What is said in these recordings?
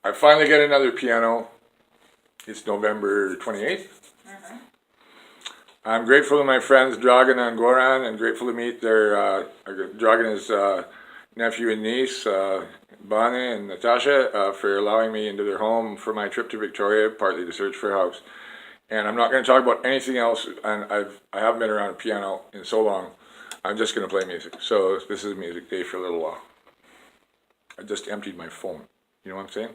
I finally get another piano. It's November 28th. I'm grateful to my friends Dragan and Goran, and grateful to meet their Dragan's nephew and niece, Bonnie and Natasha, for allowing me into their home for my trip to Victoria, partly to search for a house. And I'm not going to talk about anything else, and I haven't been around a piano in so long. I'm just going to play music. So this is a music day for a little while. I just emptied my phone. You know what I'm saying?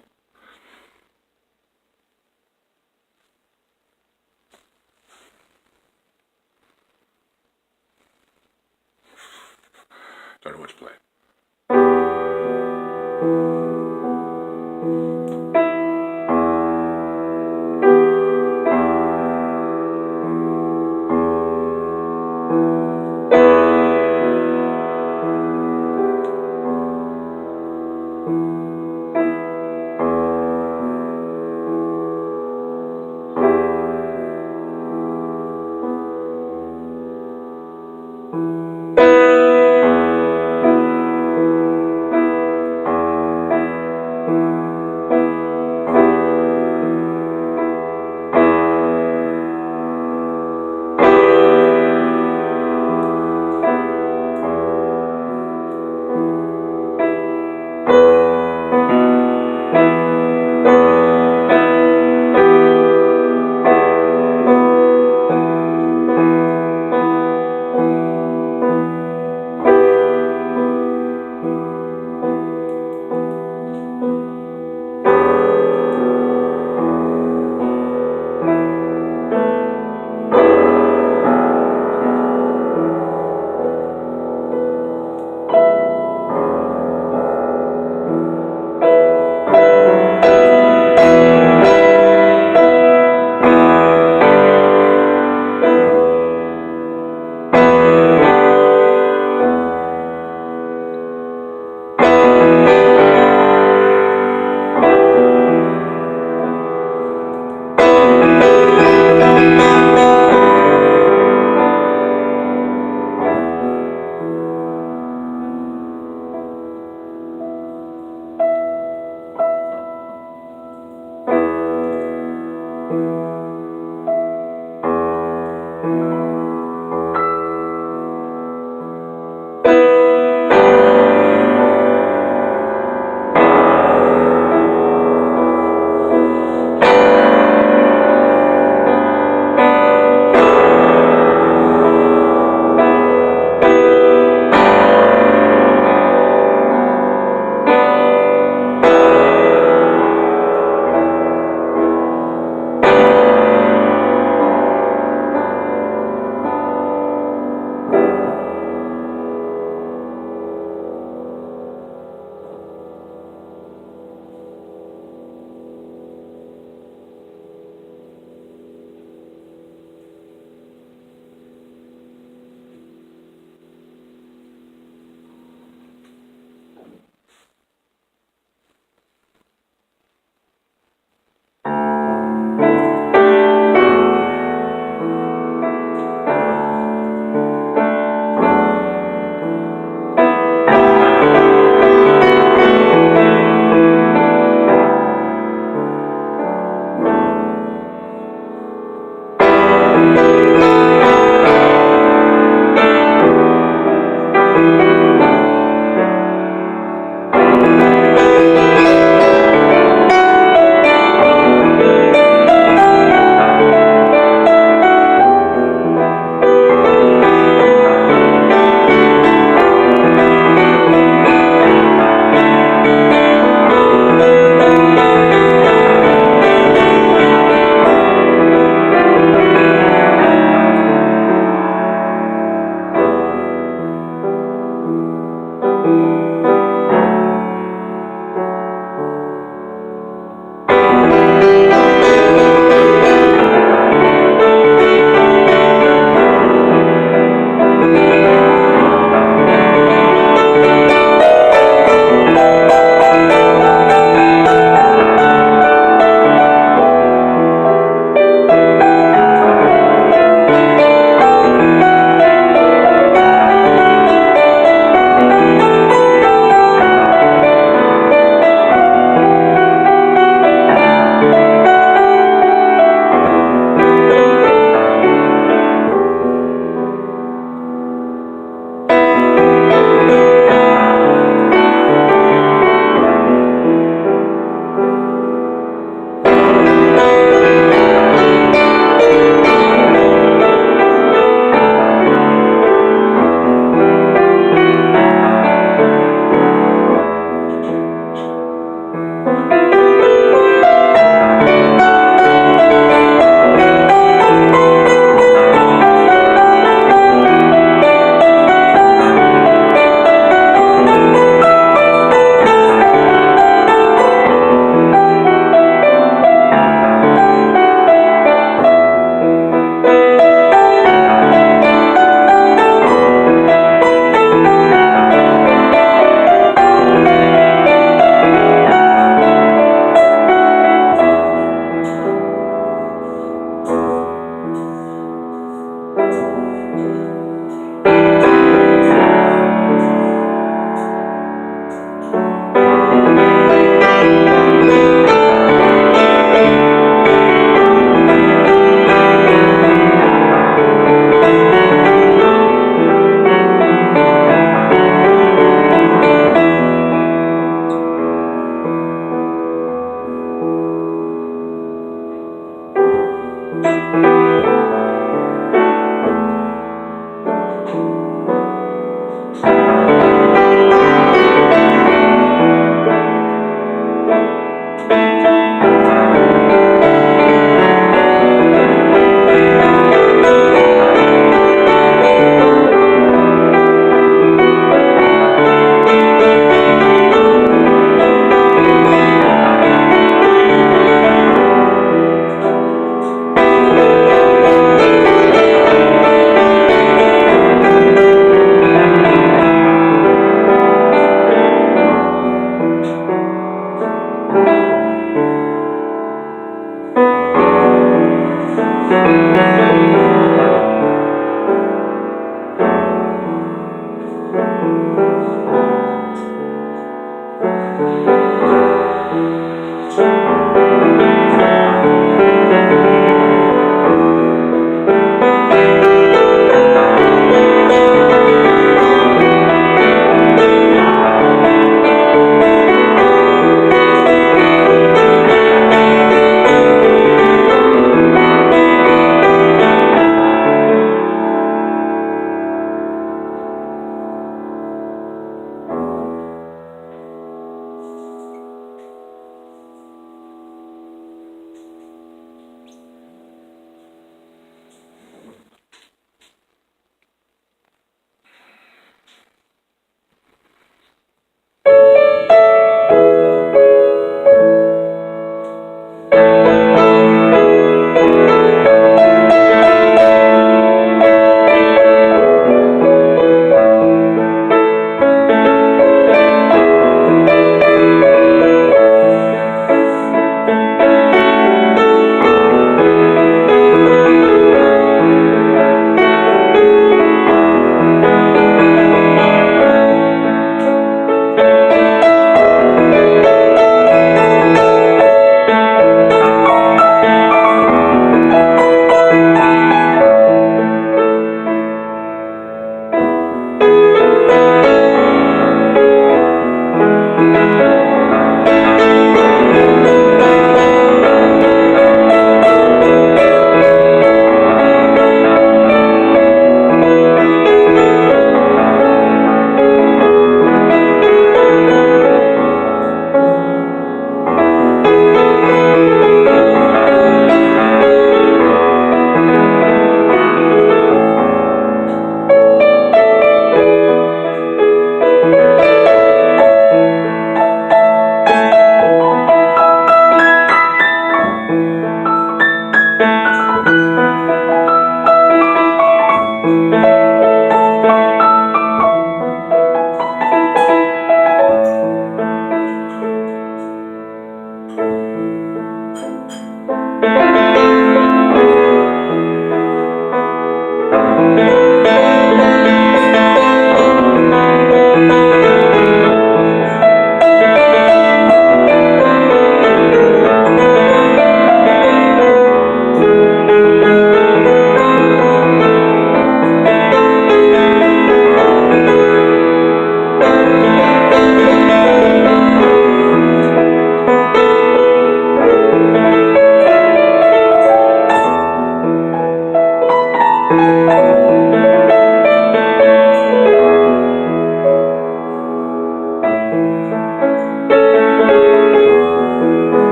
Don't know what to play.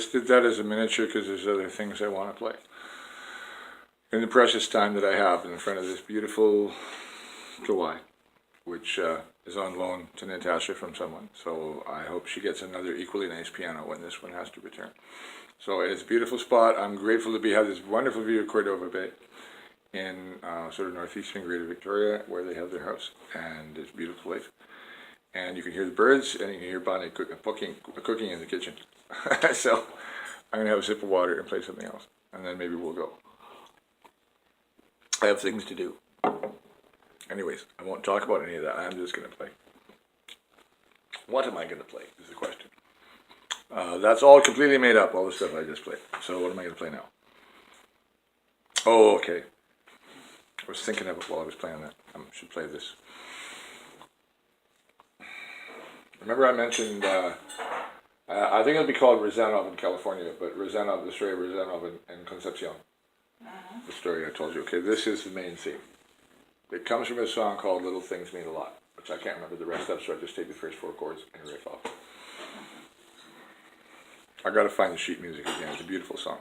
just did that as a miniature because there's other things I want to play. In the precious time that I have in front of this beautiful July, which is on loan to Natasha from someone. So I hope she gets another equally nice piano when this one has to return. So it's a beautiful spot. I'm grateful to have this wonderful view of Cordova Bay in sort of northeastern Greater Victoria, where they have their house, and it's a beautiful place. And you can hear the birds, and you can hear Bonnie cooking in the kitchen. So I'm going to have a sip of water and play something else, and then maybe we'll go. I have things to do. Anyways, I won't talk about any of that. I'm just going to play. What am I going to play is the question. That's all completely made up, all the stuff I just played. So what am I going to play now? Oh, okay. I was thinking of it while I was playing that. I should play this. Remember I mentioned, I think it'll be called Rezanov in California, but Rezanov, the story of Rezanov in Concepcion. The story I told you. Okay, this is the main theme. It comes from a song called Little Things Mean a Lot, which I can't remember the rest of, so I just take the first 4 chords and riff off. I gotta find the sheet music again. It's a beautiful song.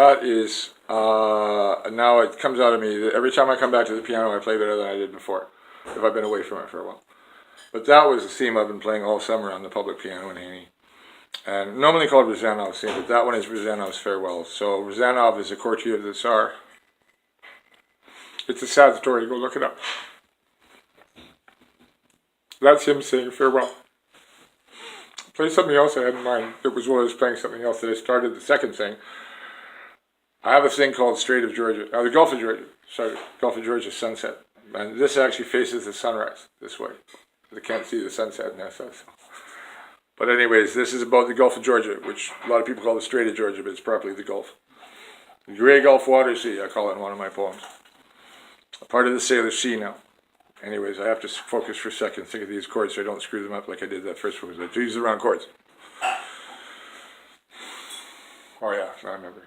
that is, now it comes out of me that every time I come back to the piano I play better than I did before, if I've been away from it for a while. But that was the theme I've been playing all summer on the public piano in Haney. And normally called Rzanov's theme, but that one is Rzanov's Farewell. So Rzanov is a courtier of the Tsar. It's a sad story, go look it up. That's him saying farewell. Play something else I had in mind. It was when I was playing something else that I started the second thing. I have a thing called Strait of Georgia, the Gulf of Georgia, sorry, Gulf of Georgia sunset. And this actually faces the sunrise this way. I can't see the sunset in this. But anyways, this is about the Gulf of Georgia, which a lot of people call the Strait of Georgia, but it's properly the Gulf. The Grey Gulf Water Sea, I call it in one of my poems. A part of the Sailor Sea now. Anyways, I have to focus for a second, think of these chords so I don't screw them up like I did that first one. I use the wrong chords. Oh yeah, I remember.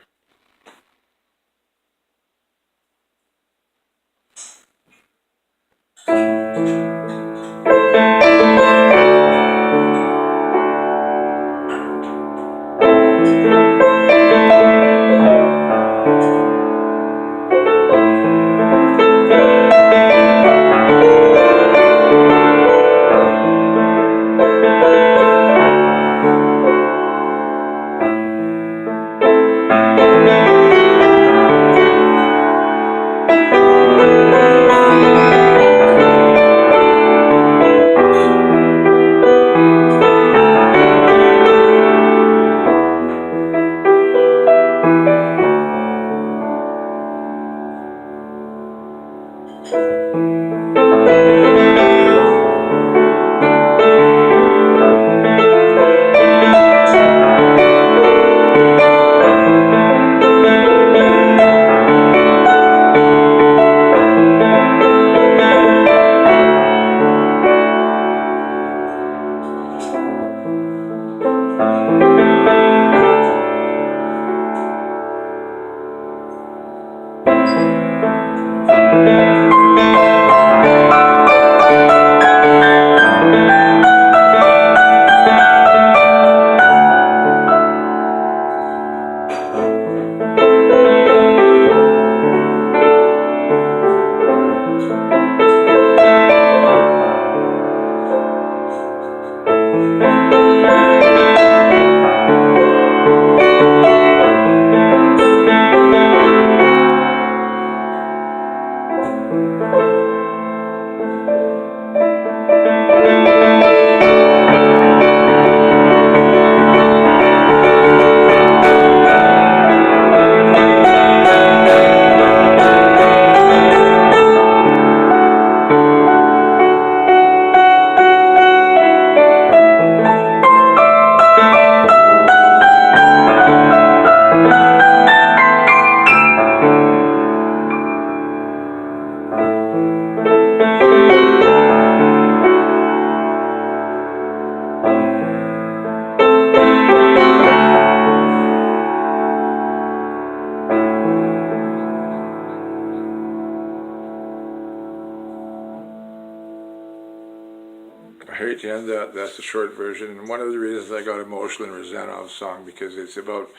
I hate to end that. That's the short version. And one of the reasons I got emotional in Rzanov's song, because it's about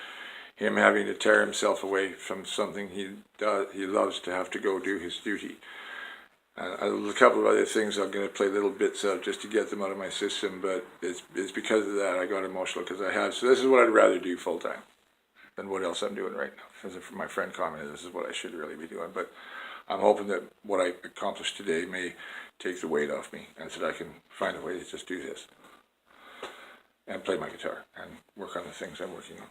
him having to tear himself away from something he loves to have to go do his duty. A couple of other things I'm going to play little bits of just to get them out of my system, but it's because of that I got emotional, because I have. So this is what I'd rather do full time than what else I'm doing right now. As my friend commented, this is what I should really be doing. But I'm hoping that what I accomplished today may take the weight off me, and so that I can find a way to just do this and play my guitar and work on the things I'm working on.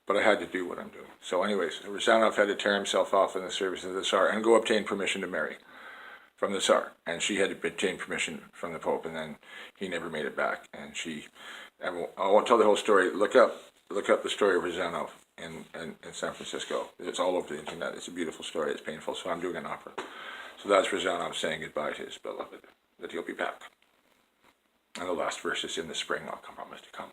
But I had to do what I'm doing. So anyways, Rzanov had to tear himself off in the service of the Tsar and go obtain permission to marry from the Tsar. And she had to obtain permission from the Pope, and then he never made it back. And I won't tell the whole story. Look up the story of Rzanov in San Francisco. It's all over the internet. It's a beautiful story. It's painful. So I'm doing an opera. So that's Rzanov saying goodbye to his beloved, that he'll be back. And the last verse is, in the spring I'll promise to come.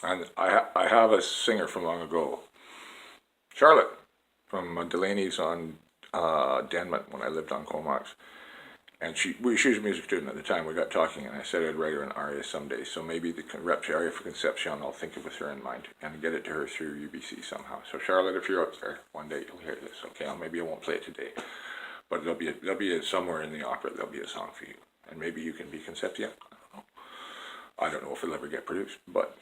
And I have a singer from long ago, Charlotte, from Delaney's on Denman when I lived on Comox. And she was a music student at the time. We got talking, and I said I'd write her an aria someday. So maybe the aria for Concepcion, I'll think of with her in mind and get it to her through UBC somehow. So Charlotte, if you're up there, one day you'll hear this. Okay, maybe I won't play it today, but there'll be somewhere in the opera there'll be a song for you, and maybe you can be Concepcion. I don't know if it'll ever get produced, but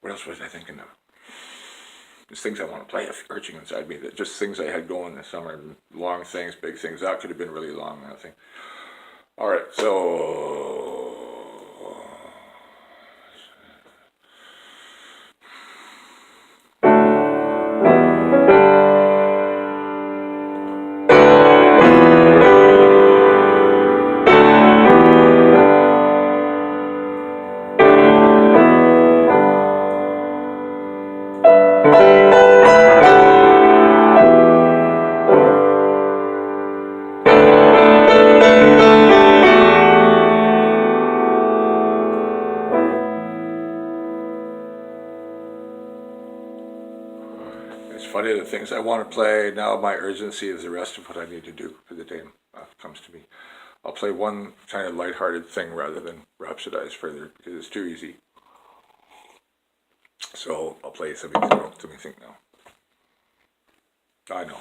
what else was I thinking of? There's things I want to play urging inside me, that just things I had going this summer, long things, big things. That could have been really long, I think. All right, so funny, the things I want to play now, my urgency is the rest of what I need to do for the day comes to me. I'll play one kind of lighthearted thing rather than rhapsodize further because it's too easy. So I'll play something to me think now. I know.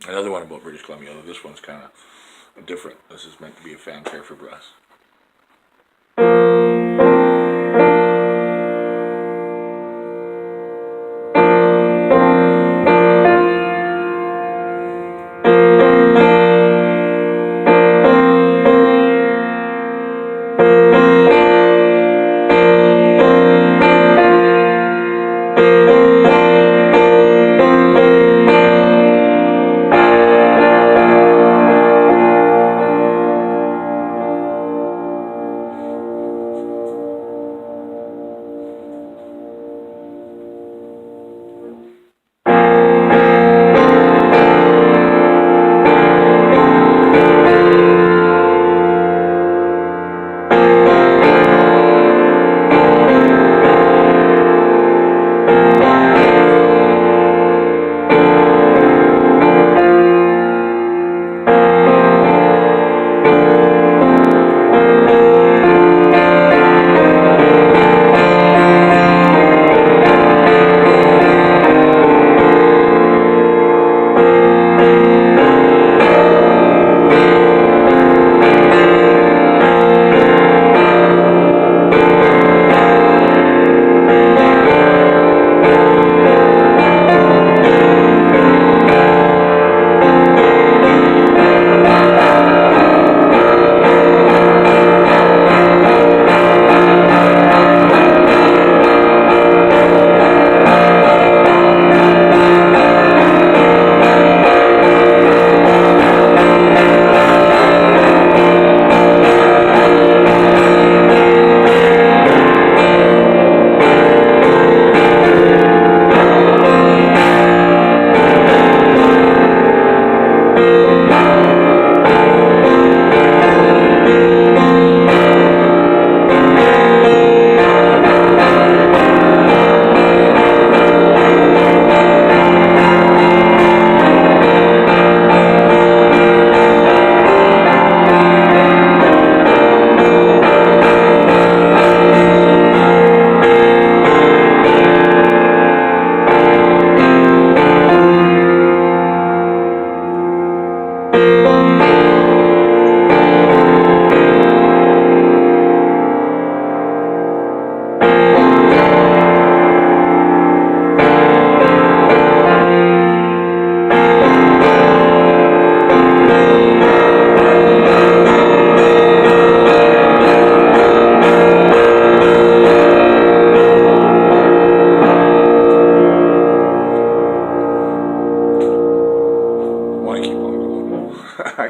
Another one about British Columbia, although this one's kind of different. This is meant to be a fanfare for brass.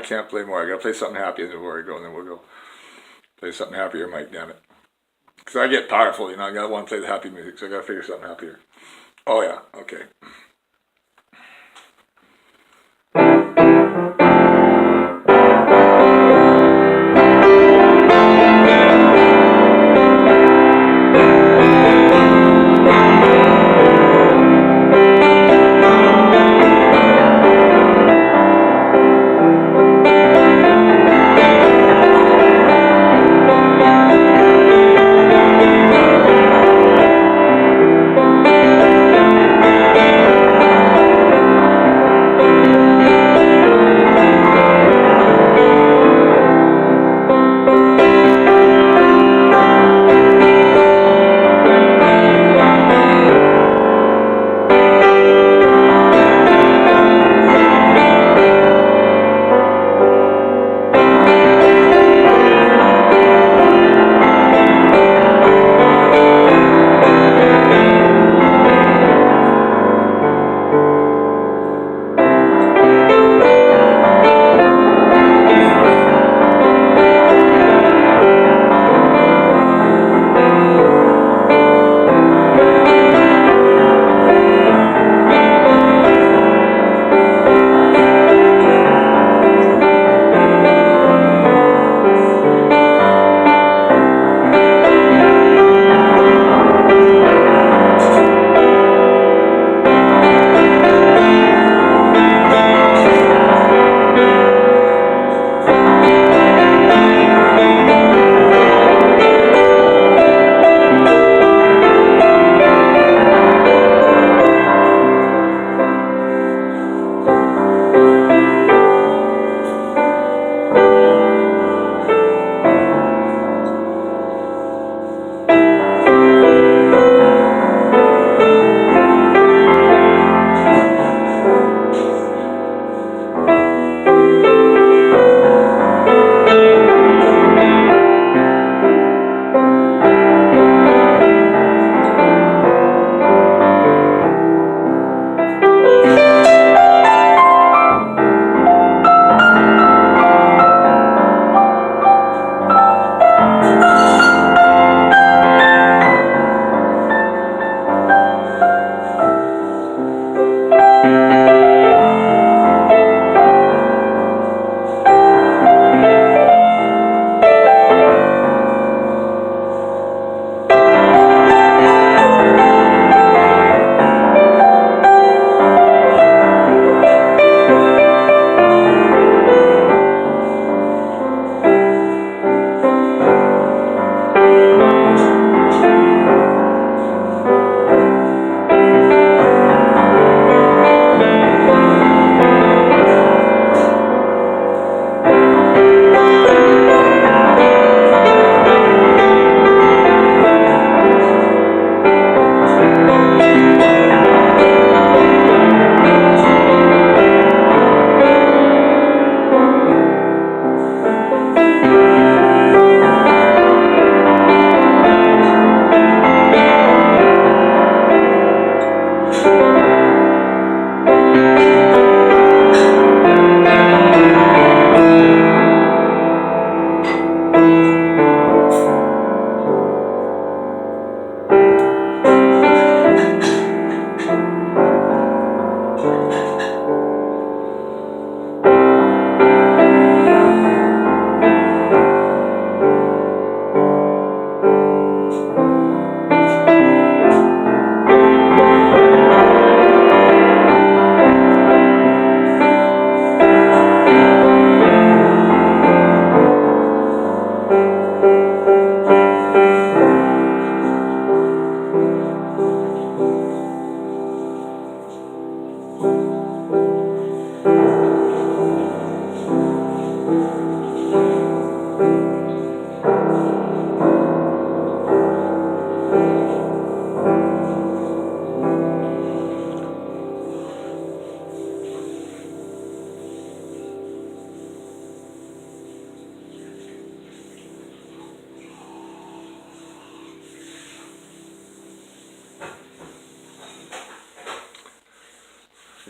Can't play more. I gotta play something happy before I go, and then we'll go play something happier, Mike. Damn it, because I get powerful, you know. I gotta want to play the happy music, so I gotta figure something happier. Oh yeah, okay.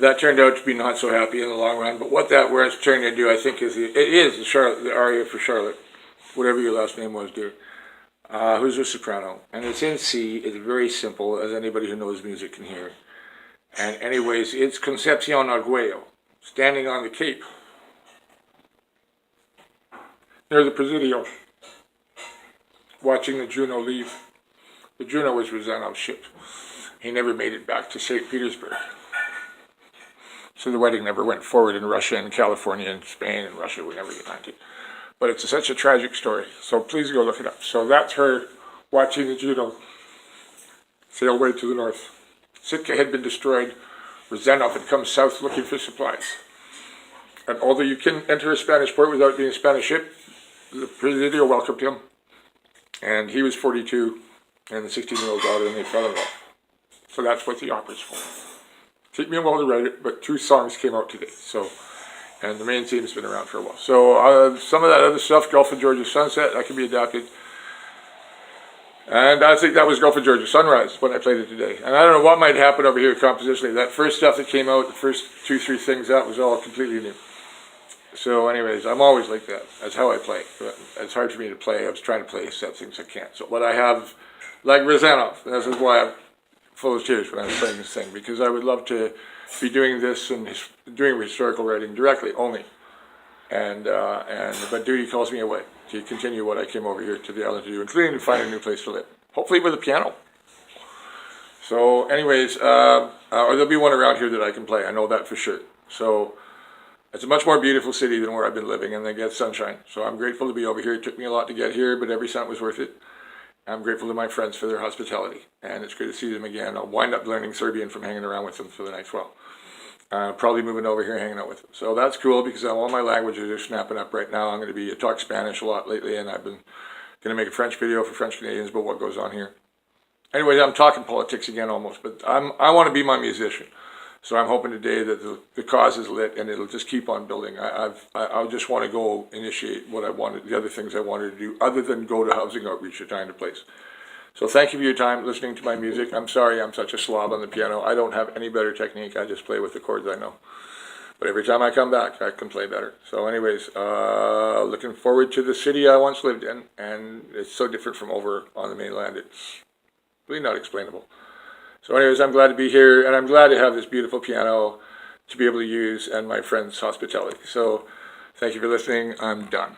That turned out to be not so happy in the long run, but what that was turned into, I think, is the aria for Charlotte, whatever your last name was, dear. Who's a soprano, and it's in C. It's very simple, as anybody who knows music can hear. And anyways, it's Concepcion Arguello, standing on the Cape, near the Presidio, watching the Juno leave. The Juno was Rosanov's ship. He never made it back to St. Petersburg. So the wedding never went forward in Russia and California and Spain and Russia, we never united. But it's such a tragic story, so please go look it up. So that's her watching the Juno sail away to the north. Sitka had been destroyed. Rezanov had come south looking for supplies. And although you can enter a Spanish port without being a Spanish ship, the Presidio welcomed him. And he was 42, and the 16-year-old daughter, and they fell in love. So that's what the opera's for. Took me a while to write it, but 2 songs came out today. And the main theme's been around for a while. So some of that other stuff, Gulf of Georgia Sunset, that can be adapted. And I think that was Gulf of Georgia Sunrise when I played it today. And I don't know what might happen over here compositionally. That first stuff that came out, the first 2-3 things, that was all completely new. So anyways, I'm always like that. That's how I play. It's hard for me to play. I was trying to play set things I can't. So what I have, like Rezanov, this is why I'm full of tears when I was playing this thing, because I would love to be doing this and doing historical writing directly only, but duty calls me away to continue what I came over here to the island to do, including to find a new place to live, hopefully with a piano. So, anyways, or there'll be one around here that I can play. I know that for sure. So, it's a much more beautiful city than where I've been living, and they get sunshine. So I'm grateful to be over here. It took me a lot to get here, but every cent was worth it. I'm grateful to my friends for their hospitality, and it's great to see them again. I'll wind up learning Serbian from hanging around with them for the next while. Probably moving over here, hanging out with them. So that's cool because all my languages are snapping up right now. I talk Spanish a lot lately, and I've been going to make a French video for French Canadians about what goes on here. Anyways, I'm talking politics again almost, but I want to be my musician. So I'm hoping today that the cause is lit and it'll just keep on building. I just want to go initiate what I wanted, the other things I wanted to do, other than go to housing outreach or find a place. So thank you for your time listening to my music. I'm sorry I'm such a slob on the piano. I don't have any better technique. I just play with the chords I know. But every time I come back, I can play better. So anyways, looking forward to the city I once lived in. And it's so different from over on the mainland. It's really not explainable. So anyways, I'm glad to be here, and I'm glad to have this beautiful piano to be able to use and my friends' hospitality. So thank you for listening. I'm done.